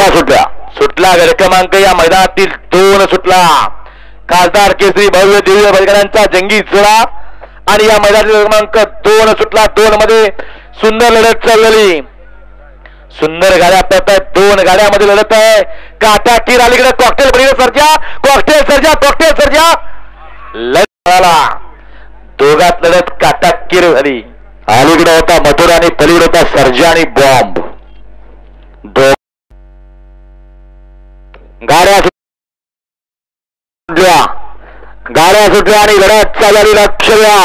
गाड्या सुटल्या. सुटला गड क्रमांक या मैदानातील 2 सुटला. खासदार केसरी भव्य दिव्य बैलगाड्यांचा जंगी जोडा आणि या मैदानातील क्रमांक 2 सुटला. 2 मध्ये सुंदर लढत चाललेली. सुंदर गाड्या पळत आहेत. 2 गाड्यामध्ये लढत आहे. काटाकीर अलीकडे कॉकटेल बळीने सर्जा. कॉकटेल सर्जा. कॉकटेल सर्जा. लढत झाला. दोघात लढत काटाकीर झाली. अलीकडे होता मथुरा आणि पलीकडे होता सर्जा आणि बॉम्ब. गाड्या सुटल्या आणि लढत चालली. लक्ष द्या.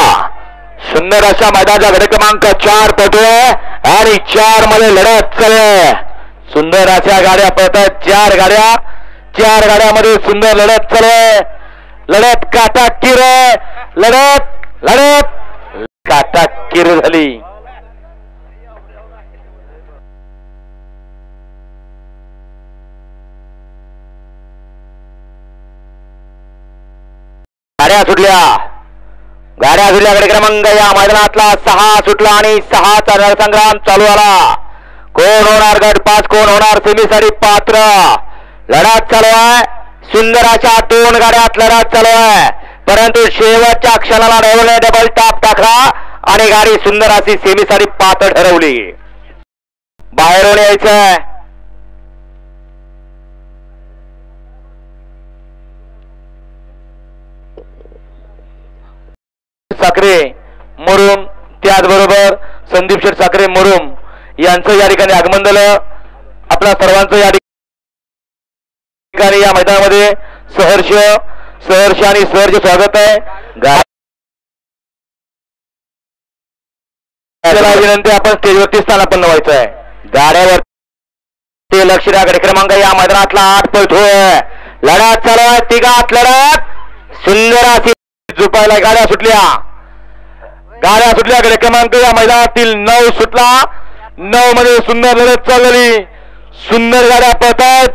सुंदर अशा मैदानाचा गड क्रमांक 4 पळतोय आणि 4 मध्ये लढत चालली. सुंदर अशा गाड्या पळत आहेत. 4 गाड्या. 4 गाड्यामध्ये सुंदर लढत चालली. लढत काटाकीर. लढत काटाकीर झाली. गाड्या सुटल्या. गड क्रमांक या मैदानातला 6 सुटला आणि 6चा रणसंग्राम चालू झाला. कोण होणार गट 5, कोण होणार सेमीसाठी पात्र. लढत चालू आहे. सुंदर अशा 2 गाड्यात लढत चालू आहे. परंतु शेवटच्या क्षणाला डबल टाप टाकला आणि गाडी सुंदर अशी सेमीसाठी पात्र ठरवली. बाहेरून यायचं. साखरे मुरुम, त्याचबरोबर संदीप शेठ साखरे मुरुम यांचं या ठिकाणी आगमन झालं. आपल्या सर्वांचं या ठिकाणी या मैदानामध्ये सहर्ष आणि सहर्ष स्वागत आहे. विनंती, आपण स्टेजवरती स्थानापन्न व्हायचं आहे. गाड्यावर ते लक्ष द्या. गड क्रमांक या मैदानातला 8 पळतोय. लढत चालू आहे. 3घात लढत. सुंदर अशी झुपायला गाड्या सुटल्या. गड क्रमांक या मैदानातील 9 सुटला. 9 मध्ये सुंदर लढत चाललेली. सुंदर गाड्या पळतात.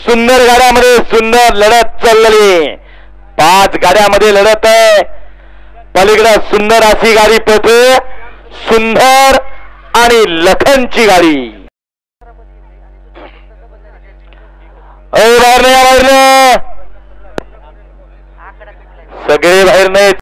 सुंदर गाड्यामध्ये सुंदर लढत चाललेली. 5 गाड्यामध्ये लढत आहे. पलीकडे सुंदर अशी गाडी पळते. सुंदर आणि लखनची गाडी. बाहेर नाही. सगळे बाहेर नाही.